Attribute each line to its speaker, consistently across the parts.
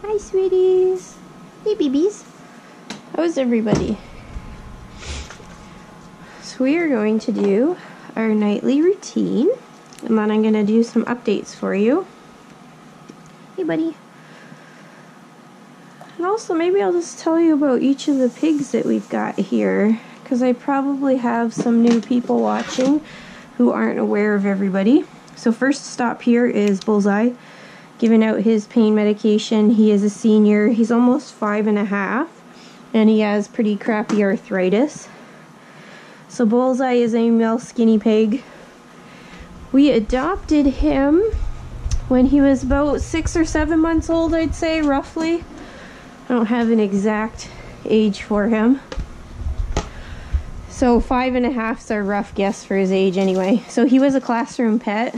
Speaker 1: Hi, sweeties. Hey, babies. How's everybody? So we are going to do our nightly routine, and then I'm going to do some updates for you. Hey, buddy. And also, maybe I'll just tell you about each of the pigs that we've got here, because I probably have some new people watching who aren't aware of everybody. So first stop here is Bullseye, giving out his pain medication. He is a senior. He's almost 5.5, and he has pretty crappy arthritis. So Bullseye is a male skinny pig. We adopted him when he was about 6 or 7 months old, I'd say, roughly. I don't have an exact age for him. So 5.5's a rough guess for his age anyway. So he was a classroom pet,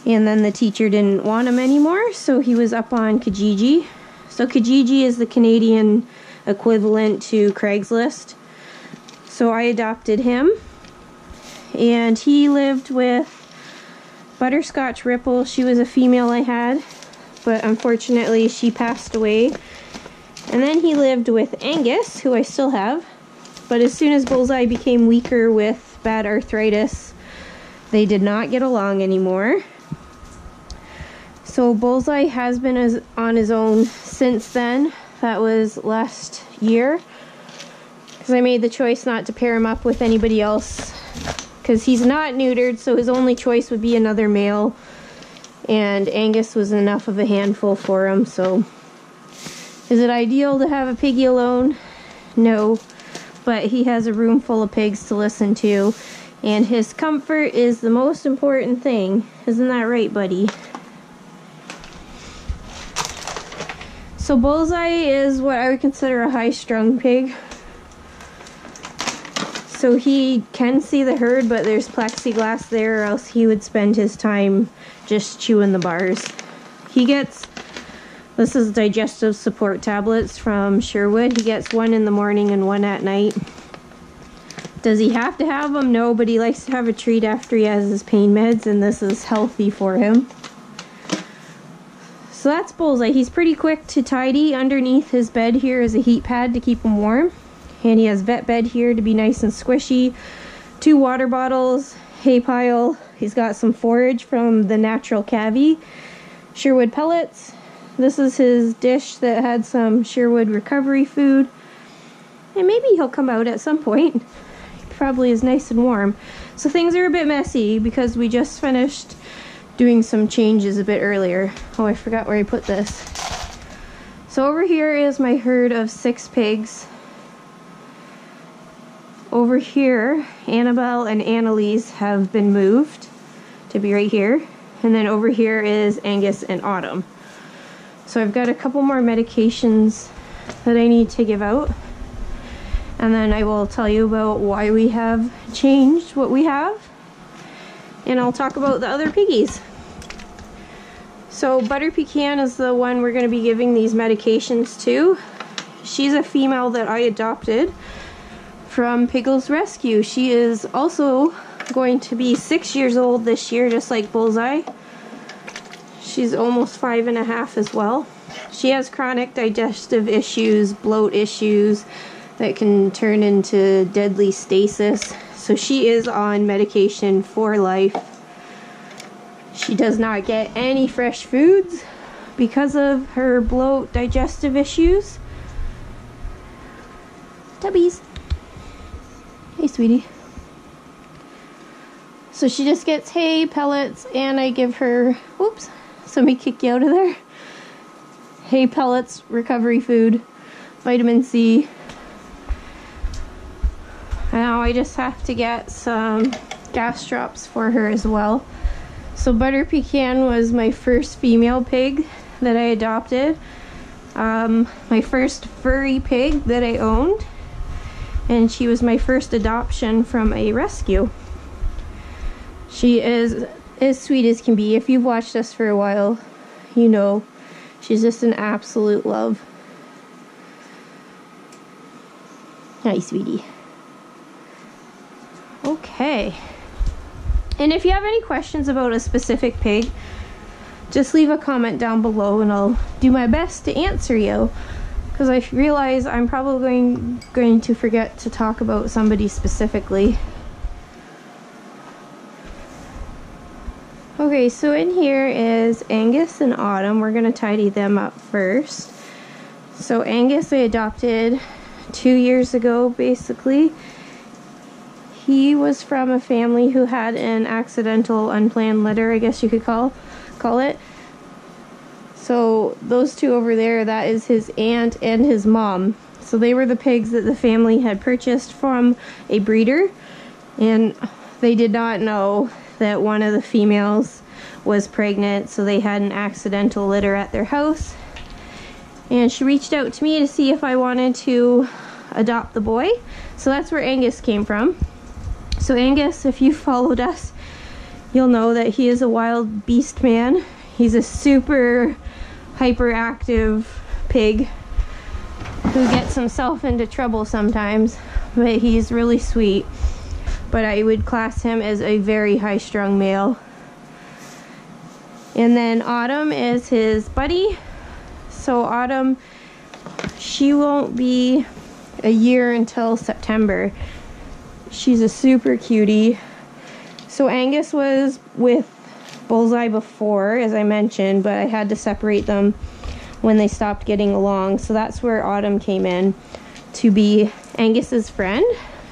Speaker 1: and then the teacher didn't want him anymore, so he was up on Kijiji. So Kijiji is the Canadian equivalent to Craigslist. So I adopted him, and he lived with Butterscotch Ripple. She was a female I had, but unfortunately she passed away. And then he lived with Angus, who I still have. But as soon as Bullseye became weaker with bad arthritis, they did not get along anymore. So Bullseye has been on his own since then. That was last year, because I made the choice not to pair him up with anybody else, because he's not neutered, so his only choice would be another male, and Angus was enough of a handful for him. So is it ideal to have a piggy alone? No. But he has a room full of pigs to listen to, and his comfort is the most important thing. Isn't that right, buddy? So Bullseye is what I would consider a high-strung pig. So he can see the herd, but there's plexiglass there, or else he would spend his time just chewing the bars. He gets... This is digestive support tablets from Sherwood. He gets one in the morning and one at night. Does he have to have them? No, but he likes to have a treat after he has his pain meds, and this is healthy for him. So that's Bullseye. He's pretty quick to tidy. Underneath his bed here is a heat pad to keep him warm. And he has vet bed here to be nice and squishy. 2 water bottles, hay pile. He's got some forage from the Natural Cavi. Sherwood pellets. This is his dish that had some Sherwood recovery food. And maybe he'll come out at some point. He probably is nice and warm. So things are a bit messy because we just finished doing some changes a bit earlier. Oh, I forgot where I put this. So over here is my herd of 6 pigs. Over here, Annabelle and Annalise have been moved to be right here. And then over here is Angus and Autumn. So I've got a couple more medications that I need to give out, and then I will tell you about why we have changed what we have, and I'll talk about the other piggies. So Butter Pecan is the one we're going to be giving these medications to. She's a female that I adopted from Piggles Rescue. She is also going to be 6 years old this year, just like Bullseye. She's almost 5.5 as well. She has chronic digestive issues, bloat issues that can turn into deadly stasis. So she is on medication for life. She does not get any fresh foods because of her bloat digestive issues. Tubbies. Hey, sweetie. So she just gets hay, pellets, and I give her... Whoops. Somebody kick you out of there. Hay, pellets, recovery food, vitamin C. Now I just have to get some gas drops for her as well. So Butter Pecan was my first female pig that I adopted. My first furry pig that I owned. And she was my first adoption from a rescue. She is as sweet as can be. If you've watched us for a while, you know she's just an absolute love. Hi, sweetie. Okay. And if you have any questions about a specific pig, just leave a comment down below and I'll do my best to answer you, because I realize I'm probably going to forget to talk about somebody specifically. Okay, so in here is Angus and Autumn. We're going to tidy them up first. So Angus I adopted 2 years ago, basically. He was from a family who had an accidental unplanned litter, I guess you could call it. So those two over there, that is his aunt and his mom. So they were the pigs that the family had purchased from a breeder, and they did not know that one of the females was pregnant, so they had an accidental litter at their house. And she reached out to me to see if I wanted to adopt the boy. So that's where Angus came from. So Angus, if you followed us, you'll know that he is a wild beast man. He's a super hyperactive pig who gets himself into trouble sometimes, but he's really sweet. But I would class him as a very high-strung male. And then Autumn is his buddy. So Autumn, she won't be a year until September. She's a super cutie. So Angus was with Bullseye before, as I mentioned, but I had to separate them when they stopped getting along. So that's where Autumn came in to be Angus's friend.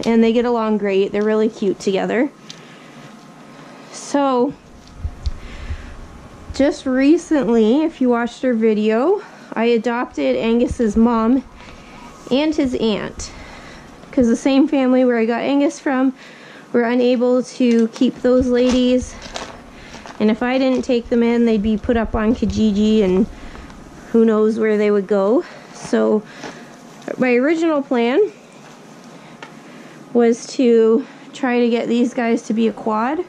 Speaker 1: And they get along great. They're really cute together. So just recently, if you watched our video, I adopted Angus's mom and his aunt, because the same family where I got Angus from were unable to keep those ladies, and if I didn't take them in, they'd be put up on Kijiji and who knows where they would go. So my original plan was to try to get these guys to be a quad.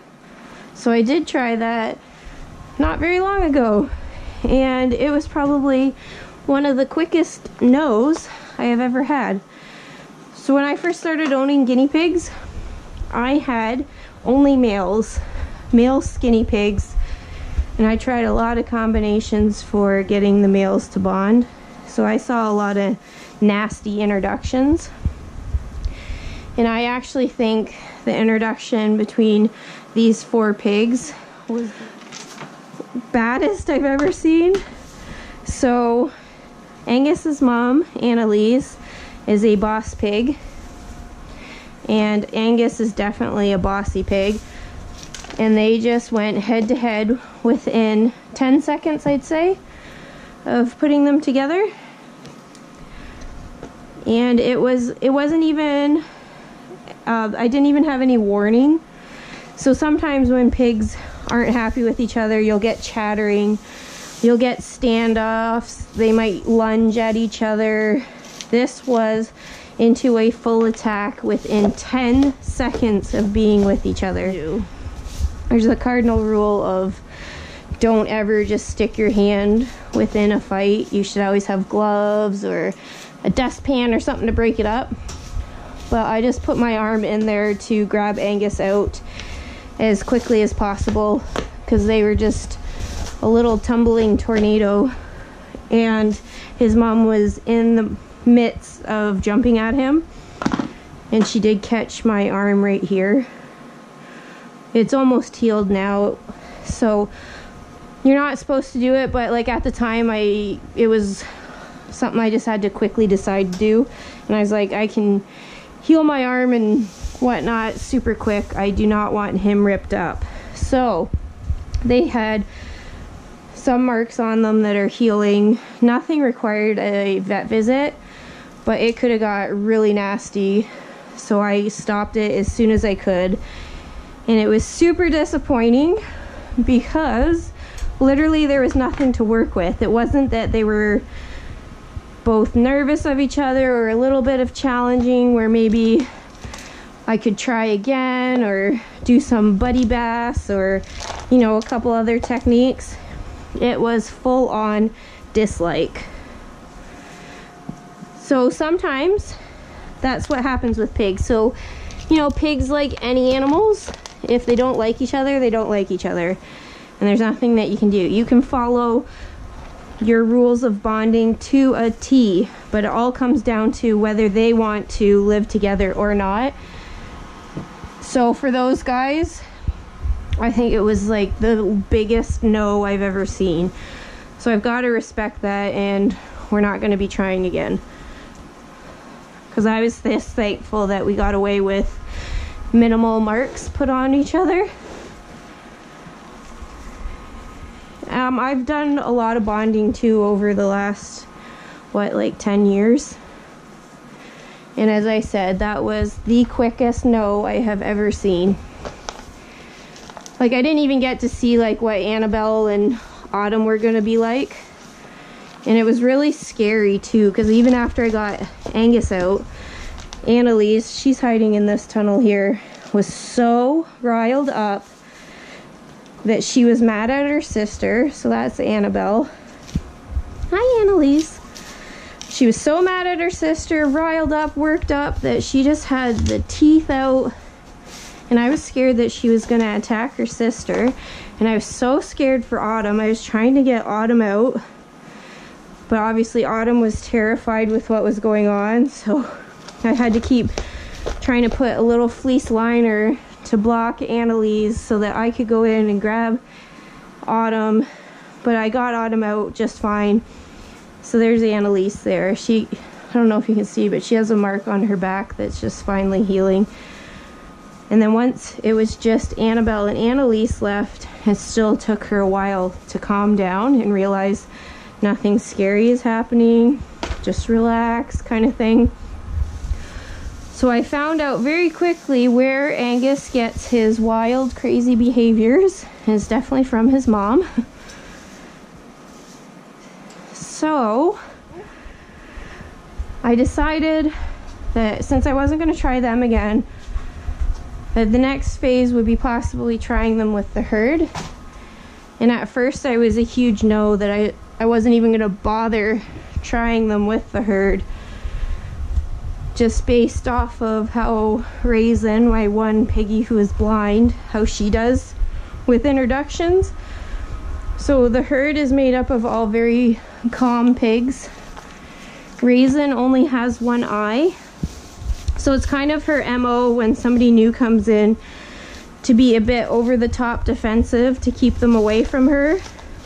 Speaker 1: So I did try that not very long ago, and it was probably one of the quickest no's I have ever had. So when I first started owning guinea pigs, I had only male skinny pigs, and I tried a lot of combinations for getting the males to bond. So I saw a lot of nasty introductions. And I actually think the introduction between these 4 pigs was the baddest I've ever seen. So Angus's mom, Annalise, is a boss pig. And Angus is definitely a bossy pig. And they just went head to head within 10 seconds, I'd say, of putting them together. And it wasn't even... I didn't even have any warning. So sometimes when pigs aren't happy with each other, you'll get chattering, you'll get standoffs, they might lunge at each other. This was into a full attack within 10 seconds of being with each other. There's a cardinal rule of don't ever just stick your hand within a fight. You should always have gloves or a dustpan or something to break it up. But I just put my arm in there to grab Angus out as quickly as possible, because they were just a little tumbling tornado, and his mom was in the midst of jumping at him, and she did catch my arm right here. It's almost healed now, so you're not supposed to do it, but like at the time it was something I just had to quickly decide to do, and I was like, I can heal my arm and whatnot super quick. I do not want him ripped up. So they had some marks on them that are healing. Nothing required a vet visit, but it could have got really nasty, so I stopped it as soon as I could. And it was super disappointing because literally there was nothing to work with. It wasn't that they were both nervous of each other or a little bit of challenging where maybe I could try again or do some buddy baths or, you know, a couple other techniques. It was full on dislike. So sometimes that's what happens with pigs. So, you know, pigs, like any animals, if they don't like each other, they don't like each other. and there's nothing that you can do. You can follow your rules of bonding to a T, but it all comes down to whether they want to live together or not. So for those guys, I think it was like the biggest no I've ever seen. So I've got to respect that, and we're not going to be trying again. Because I was this thankful that we got away with minimal marks put on each other. I've done a lot of bonding too over the last, what, like 10 years. And as I said, that was the quickest no I have ever seen. Like, I didn't even get to see like what Annabelle and Autumn were gonna be like. And it was really scary too, because even after I got Angus out, Annalise, she's hiding in this tunnel here, was so riled up that she was mad at her sister. So that's Annabelle. Hi, Annalise. She was so mad at her sister, riled up, worked up, that she just had the teeth out. And I was scared that she was gonna attack her sister. And I was so scared for Autumn. I was trying to get Autumn out, but obviously Autumn was terrified with what was going on. So I had to keep trying to put a little fleece liner to block Annalise so that I could go in and grab Autumn. But I got Autumn out just fine. So there's Annalise there. I don't know if you can see, but she has a mark on her back that's just finally healing. And then once it was just Annabelle and Annalise left, it still took her a while to calm down and realize nothing scary is happening. Just relax, kind of thing. So I found out very quickly where Angus gets his wild, crazy behaviors. And it's definitely from his mom. So I decided that since I wasn't going to try them again, that the next phase would be possibly trying them with the herd. And at first I was a huge no, that I wasn't even going to bother trying them with the herd, just based off of how Raisin, my one piggy who is blind, how she does with introductions. So the herd is made up of all very calm pigs. Raisin only has one eye, so it's kind of her MO when somebody new comes in to be a bit over the top defensive to keep them away from her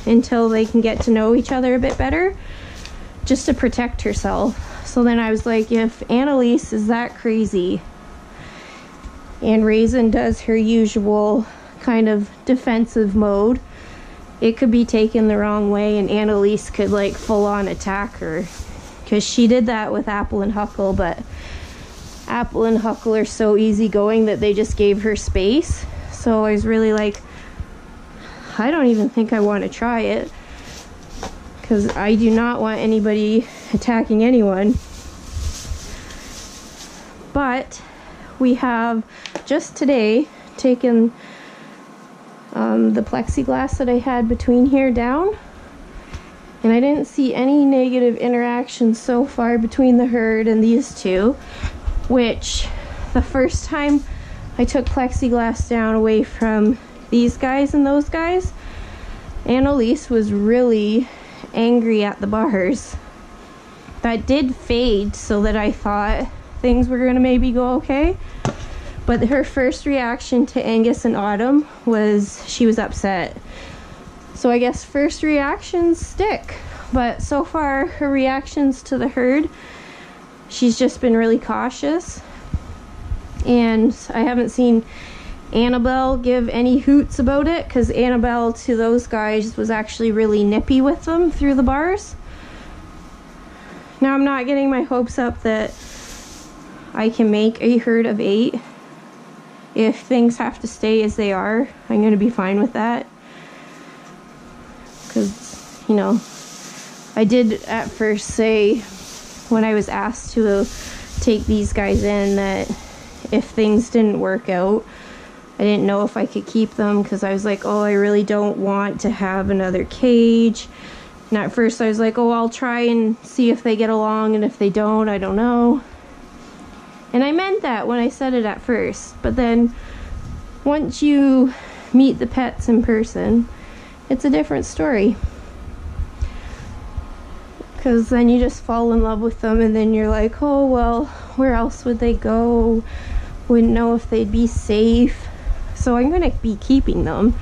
Speaker 1: until they can get to know each other a bit better, just to protect herself. So then I was like, if Annalise is that crazy and Raisin does her usual kind of defensive mode, it could be taken the wrong way and Annalise could like full on attack her. Because she did that with Apple and Huckle, but Apple and Huckle are so easygoing that they just gave her space. So I was really like, I don't even think I want to try it, because I do not want anybody attacking anyone. But we have just today taken the plexiglass that I had between here down, and I didn't see any negative interactions so far between the herd and these two, which the first time I took plexiglass down away from these guys and those guys, Annalise was really angry at the bars. That did fade so that I thought things were gonna maybe go okay, but her first reaction to Angus and Autumn was she was upset. So I guess first reactions stick, but so far her reactions to the herd, she's just been really cautious. And I haven't seen Annabelle give any hoots about it, because Annabelle to those guys was actually really nippy with them through the bars. Now I'm not getting my hopes up that I can make a herd of 8. If things have to stay as they are, I'm going to be fine with that. Because, you know, I did at first say when I was asked to take these guys in that if things didn't work out, I didn't know if I could keep them, because I was like, oh, I really don't want to have another cage. And at first I was like, oh, I'll try and see if they get along, and if they don't, I don't know. And I meant that when I said it at first, but then once you meet the pets in person, it's a different story. Because then you just fall in love with them, and then you're like, oh well, where else would they go? Wouldn't know if they'd be safe. So I'm gonna be keeping them.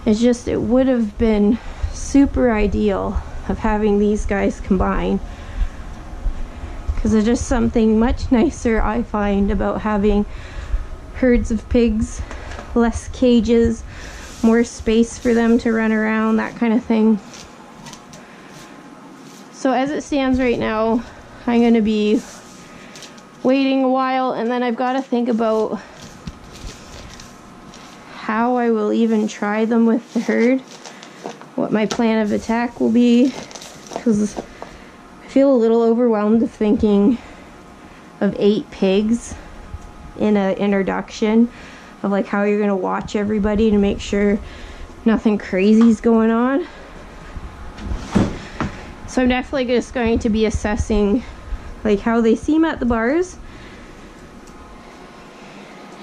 Speaker 1: It's just, it would have been super ideal of having these guys combined, because it's just something much nicer I find about having herds of pigs, less cages, more space for them to run around, that kind of thing. So as it stands right now, I'm going to be waiting a while, and then I've got to think about how I will even try them with the herd, what my plan of attack will be, because I feel a little overwhelmed of thinking of 8 pigs in an introduction, of like how you're going to watch everybody to make sure nothing crazy is going on. So I'm definitely just going to be assessing like how they seem at the bars.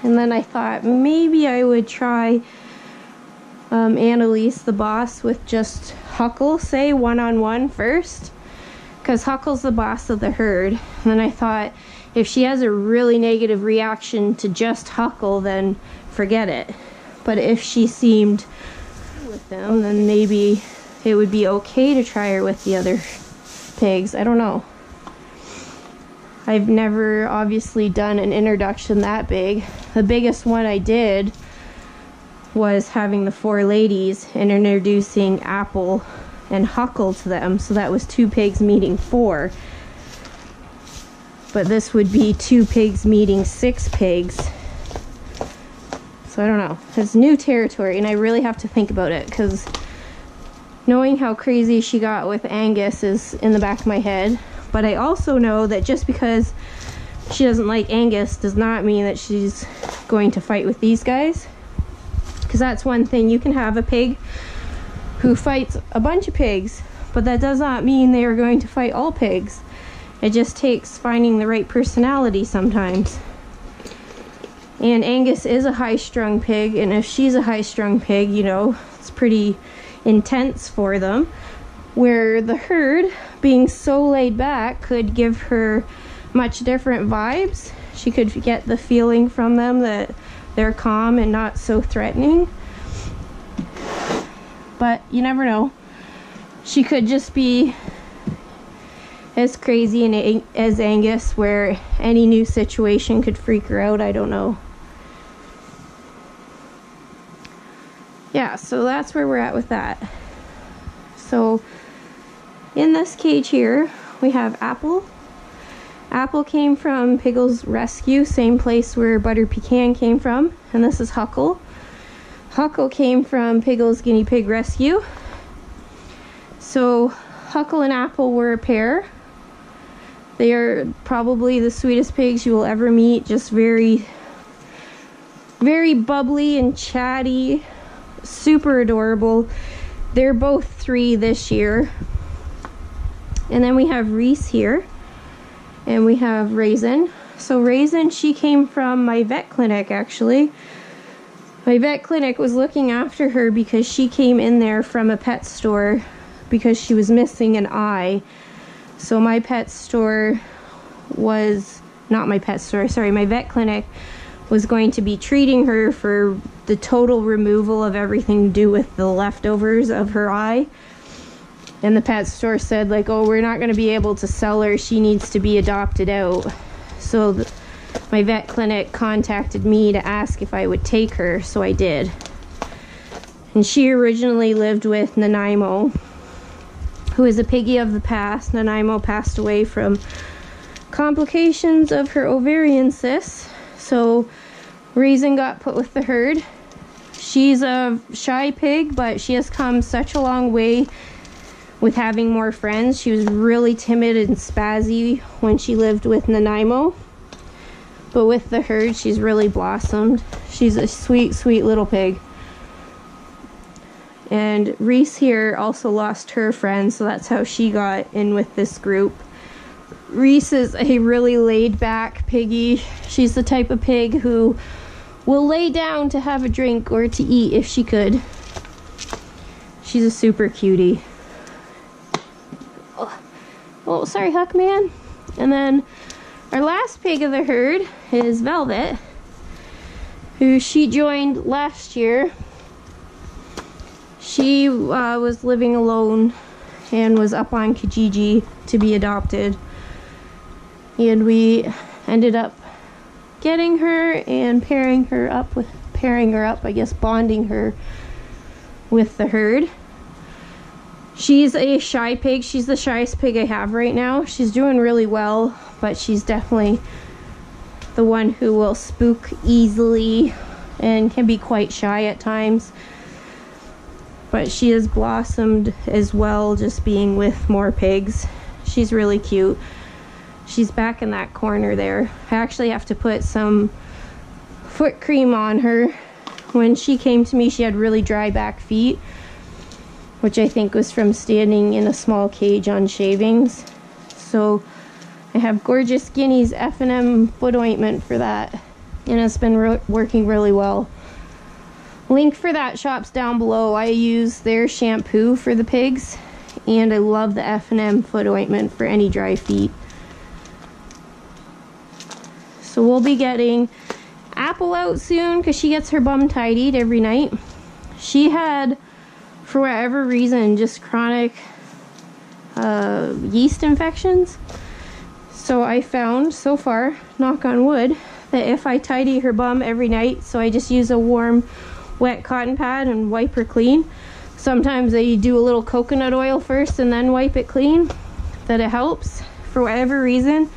Speaker 1: And then I thought maybe I would try Annalise, the boss, with just Huckle, say one-on-one first, because Huckle's the boss of the herd. And then I thought, if she has a really negative reaction to just Huckle, then forget it. But if she seemed with them, then maybe it would be okay to try her with the other pigs. I don't know. I've never obviously done an introduction that big. The biggest one I did was having the 4 ladies and introducing Apple and Huckle to them. So that was 2 pigs meeting 4. But this would be 2 pigs meeting 6 pigs. So I don't know. It's new territory, and I really have to think about it, because knowing how crazy she got with Angus is in the back of my head. But I also know that just because she doesn't like Angus does not mean that she's going to fight with these guys. Because that's one thing. You can have a pig who fights a bunch of pigs, but that does not mean they are going to fight all pigs. It just takes finding the right personality sometimes. And Angus is a high-strung pig, and if she's a high-strung pig, you know, it's pretty intense for them. Where the herd, being so laid back, could give her much different vibes. She could get the feeling from them that they're calm and not so threatening. But you never know. She could just be as crazy as Angus, where any new situation could freak her out. I don't know. Yeah, so that's where we're at with that. So in this cage here, we have Apple. Apple came from Piggle's Rescue, same place where Butter Pecan came from. And this is Huckle. Huckle came from Piggle's Guinea Pig Rescue. So Huckle and Apple were a pair. They are probably the sweetest pigs you will ever meet. Just very, very bubbly and chatty. Super adorable. They're both 3 this year. And then we have Reese here. And we have Raisin. So Raisin, she came from my vet clinic, actually. My vet clinic was looking after her because she came in there from a pet store because she was missing an eye. So my pet store was, not my pet store, sorry, my vet clinic was going to be treating her for the total removal of everything to do with the leftovers of her eye. And the pet store said, like, oh, we're not going to be able to sell her. She needs to be adopted out. So my vet clinic contacted me to ask if I would take her, so I did. And she originally lived with Nanaimo, who is a piggy of the past. Nanaimo passed away from complications of her ovarian cysts. So Raisin got put with the herd. She's a shy pig, but she has come such a long way with having more friends. She was really timid and spazzy when she lived with Nanaimo. But with the herd, she's really blossomed. She's a sweet, sweet little pig. And Reese here also lost her friend, so that's how she got in with this group. Reese is a really laid-back piggy. She's the type of pig who will lay down to have a drink or to eat if she could. she's a super cutie. Oh, sorry, Huck man. And then our last pig of the herd is Velvet, who she joined last year. She was living alone and was up on Kijiji to be adopted. And we ended up getting her and pairing her up, I guess bonding her with the herd. She's a shy pig. She's the shyest pig I have right now. She's doing really well, but she's definitely the one who will spook easily and can be quite shy at times. But she has blossomed as well, just being with more pigs. She's really cute. She's back in that corner there. I actually have to put some foot cream on her. When she came to me, she had really dry back feet, which I think was from standing in a small cage on shavings. So I have gorgeous Guineas F&M foot ointment for that, and it's been working really well. Link for that shop's down below. I use their shampoo for the pigs, and I love the F&M foot ointment for any dry feet. So we'll be getting Apple out soon because she gets her bum tidied every night. She had, for whatever reason, just chronic yeast infections. So I found, so far, knock on wood, that if I tidy her bum every night, so I just use a warm, wet cotton pad and wipe her clean. Sometimes I do a little coconut oil first and then wipe it clean, that it helps. For whatever reason,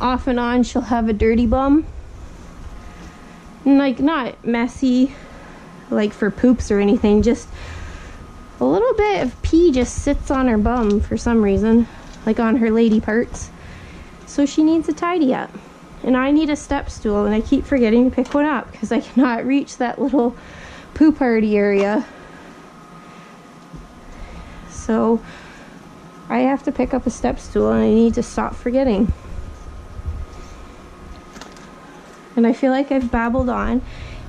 Speaker 1: off and on, she'll have a dirty bum. And like, not messy, like for poops or anything, just a little bit of pee just sits on her bum for some reason, like on her lady parts. So she needs a tidy up. And I need a step stool, and I keep forgetting to pick one up because I cannot reach that little poo party area. So I have to pick up a step stool, and I need to stop forgetting. And I feel like I've babbled on.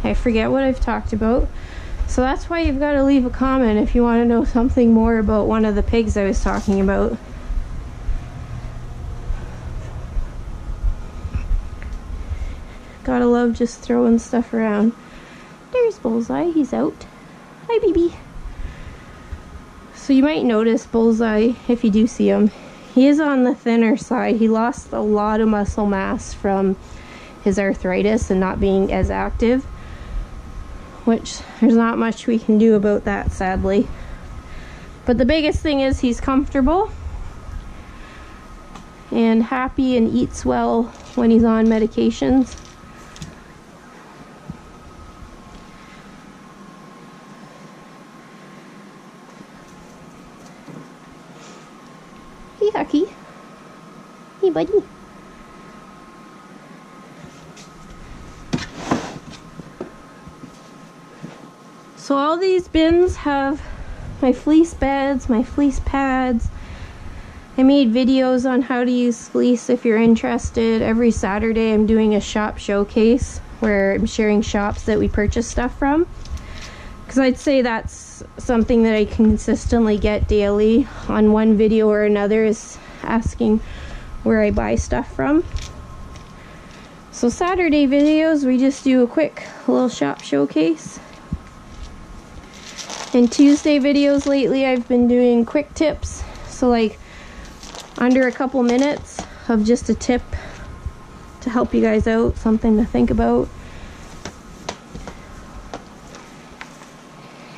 Speaker 1: I forget what I've talked about. So that's why you've got to leave a comment if you want to know something more about one of the pigs I was talking about. Gotta love just throwing stuff around. There's Bullseye, he's out. Hi, baby. So you might notice Bullseye, if you do see him, he is on the thinner side. He lost a lot of muscle mass from his arthritis and not being as active, which there's not much we can do about that, sadly. But the biggest thing is he's comfortable and happy and eats well when he's on medications. Hey, Hucky. Hey, buddy. So all these bins have my fleece beds, my fleece pads. I made videos on how to use fleece if you're interested. Every Saturday I'm doing a shop showcase where I'm sharing shops that we purchase stuff from. Because I'd say that's something that I consistently get daily on one video or another, is asking where I buy stuff from. So Saturday videos, we just do a quick little shop showcase. And Tuesday videos lately, I've been doing quick tips. So like under a couple minutes of just a tip to help you guys out, something to think about.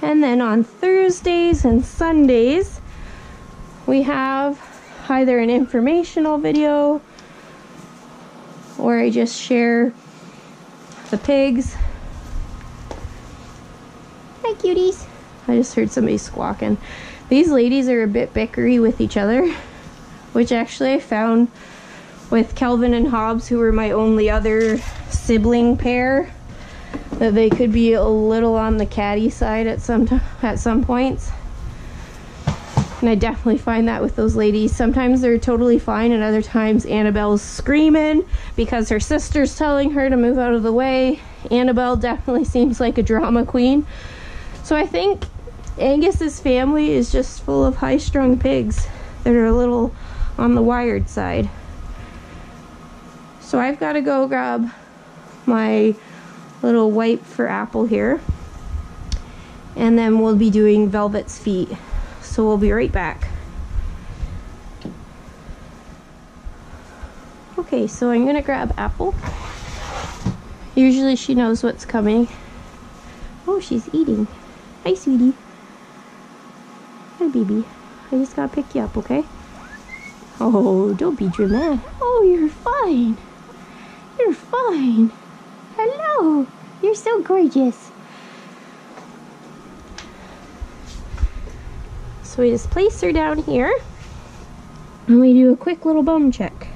Speaker 1: And then on Thursdays and Sundays, we have either an informational video or I just share the pigs. Hi, cuties. I just heard somebody squawking. These ladies are a bit bickery with each other, which actually I found with Kelvin and Hobbs, who were my only other sibling pair, that they could be a little on the catty side at some points. And I definitely find that with those ladies. Sometimes they're totally fine, and other times Annabelle's screaming because her sister's telling her to move out of the way. Annabelle definitely seems like a drama queen. So I think Angus's family is just full of high-strung pigs that are a little on the wired side. So I've got to go grab my little wipe for Apple here, and then we'll be doing Velvet's feet. So we'll be right back. Okay, so I'm gonna grab Apple. Usually she knows what's coming. Oh, she's eating. Hi, sweetie. Hi, baby. I just gotta pick you up, okay? Oh, don't be dramatic. Oh, you're fine. You're fine. Hello. You're so gorgeous. So we just place her down here, and we do a quick little bum check.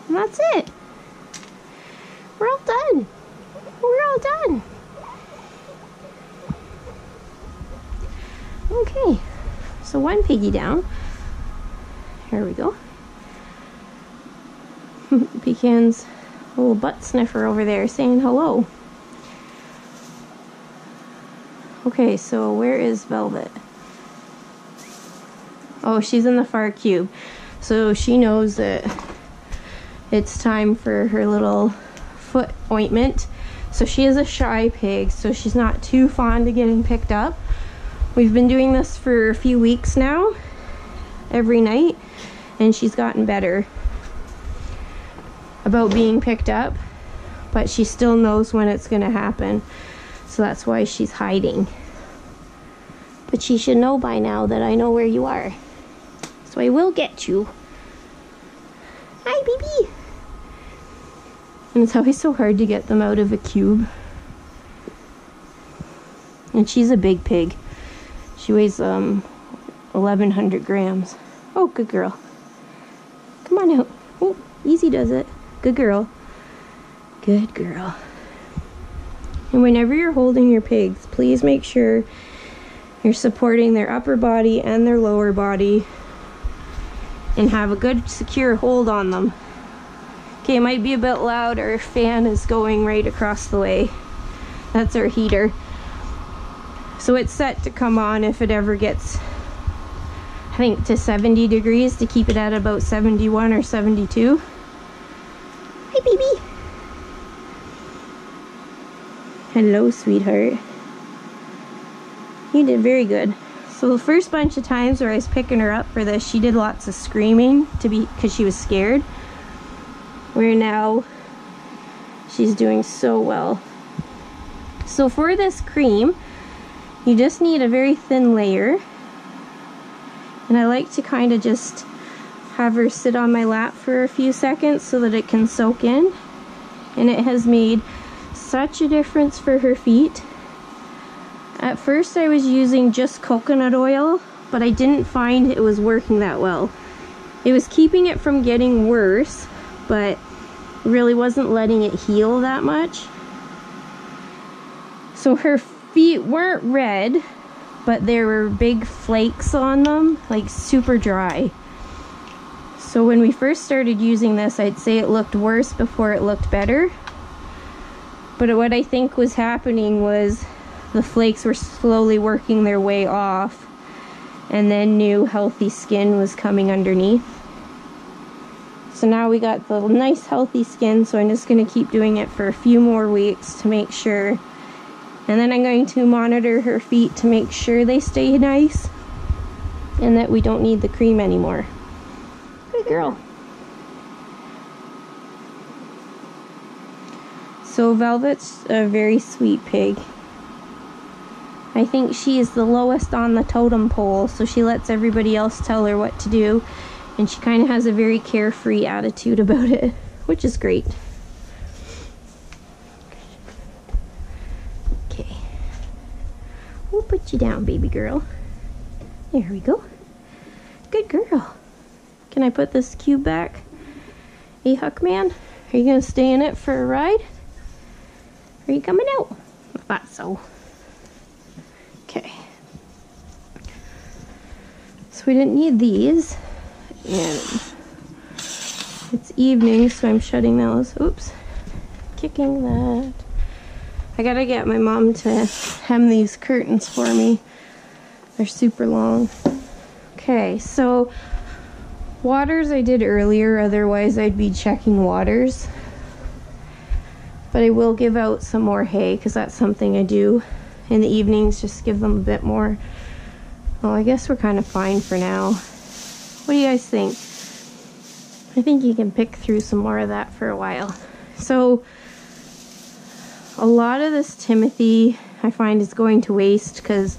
Speaker 1: And that's it. We're all done. We're all done. Okay, so one piggy down. Here we go. Pecan's little butt sniffer over there saying hello. Okay, so where is Velvet? Oh, she's in the far cube. So she knows that it's time for her little foot ointment. So she is a shy pig, so she's not too fond of getting picked up. We've been doing this for a few weeks now, every night, and she's gotten better about being picked up, but she still knows when it's going to happen, so that's why she's hiding. But she should know by now that I know where you are, so I will get you. Hi, baby. And it's always so hard to get them out of a cube. And she's a big pig. She weighs 1,100 grams. Oh, good girl. Come on out. Oh, easy does it. Good girl. Good girl. And whenever you're holding your pigs, please make sure you're supporting their upper body and their lower body and have a good secure hold on them. Okay, it might be a bit loud. Our fan is going right across the way. That's our heater. So it's set to come on if it ever gets, I think, to 70 degrees, to keep it at about 71 or 72. Hi, baby. Hello, sweetheart. You did very good. So the first bunch of times where I was picking her up for this, she did lots of screaming because she was scared. Where now she's doing so well. So for this cream, you just need a very thin layer. And I like to kind of just have her sit on my lap for a few seconds so that it can soak in. And it has made such a difference for her feet. At first I was using just coconut oil, but I didn't find it was working that well. It was keeping it from getting worse, but really wasn't letting it heal that much. So her feet weren't red, but there were big flakes on them, like super dry. So when we first started using this, I'd say it looked worse before it looked better. But what I think was happening was the flakes were slowly working their way off, and then new healthy skin was coming underneath. So now we got the nice healthy skin, so I'm just going to keep doing it for a few more weeks to make sure. And then I'm going to monitor her feet to make sure they stay nice and that we don't need the cream anymore. Good girl. So Velvet's a very sweet pig. I think she is the lowest on the totem pole, so she lets everybody else tell her what to do, and she kind of has a very carefree attitude about it, which is great. Okay, we'll put you down, baby girl. There we go. Good girl. Can I put this cube back? Hey, Huckman, are you gonna stay in it for a ride? Are you coming out? I thought so. Okay. So we didn't need these. And it's evening, so I'm shutting those. Oops. Kicking that. I gotta get my mom to hem these curtains for me. They're super long. Okay, so waters I did earlier, otherwise I'd be checking waters. But I will give out some more hay because that's something I do in the evenings, just give them a bit more. Well, I guess we're kind of fine for now. What do you guys think? I think you can pick through some more of that for a while. So a lot of this Timothy I find is going to waste because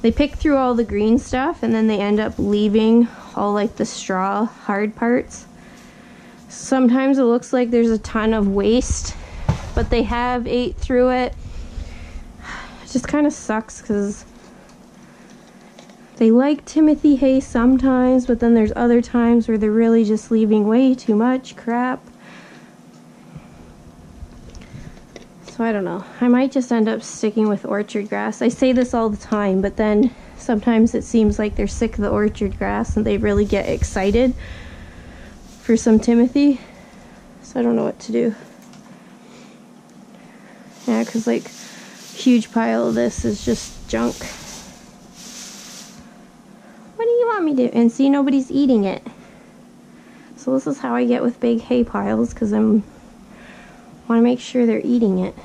Speaker 1: they pick through all the green stuff and then they end up leaving all like the straw hard parts. Sometimes it looks like there's a ton of waste, but they have ate through it. It just kind of sucks because they like Timothy hay sometimes, but then there's other times where they're really just leaving way too much crap. So I don't know. I might just end up sticking with orchard grass. I say this all the time, but then sometimes it seems like they're sick of the orchard grass and they really get excited for some Timothy. So I don't know what to do. Yeah, because like a huge pile of this is just junk. What do you want me to do? And see, nobody's eating it. So this is how I get with big hay piles, because I want to make sure they're eating it.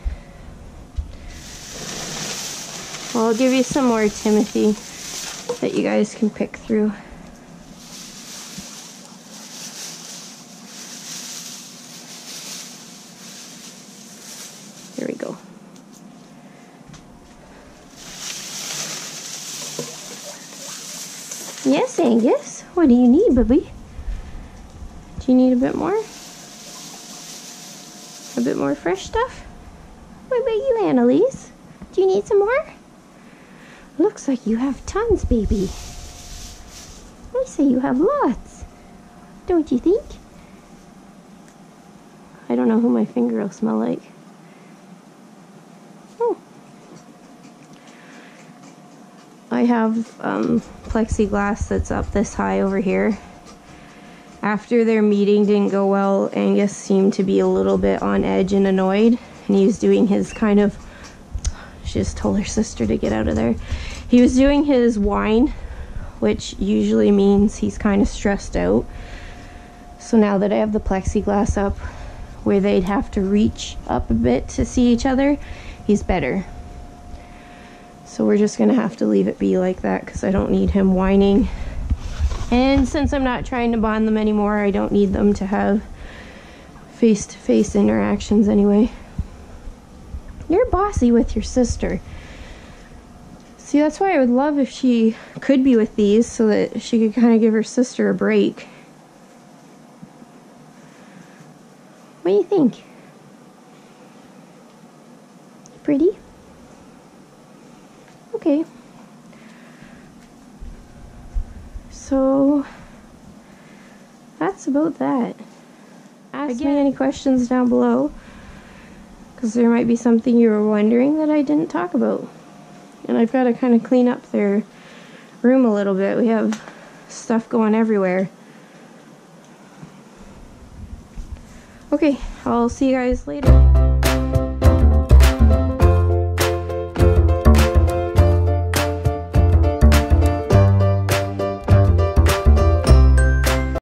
Speaker 1: Well, I'll give you some more Timothy that you guys can pick through. There we go. Yes, Angus. What do you need, baby? Do you need a bit more? A bit more fresh stuff? What about you, Annalise? Do you need some more? Looks like you have tons, baby. I say you have lots. Don't you think? I don't know who my finger will smell like. Oh. I have plexiglass that's up this high over here. After their meeting didn't go well, Angus seemed to be a little bit on edge and annoyed, and he was doing his kind of, she just told her sister to get out of there. He was doing his whine, which usually means he's kind of stressed out. So now that I have the plexiglass up where they'd have to reach up a bit to see each other, he's better. So we're just gonna have to leave it be like that because I don't need him whining. And since I'm not trying to bond them anymore, I don't need them to have face-to-face interactions anyway. You're bossy with your sister. See, that's why I would love if she could be with these so that she could kind of give her sister a break. What do you think? Pretty? Okay. So that's about that. Ask me any questions down below, because there might be something you were wondering that I didn't talk about. And I've got to kind of clean up their room a little bit. We have stuff going everywhere. Okay, I'll see you guys later.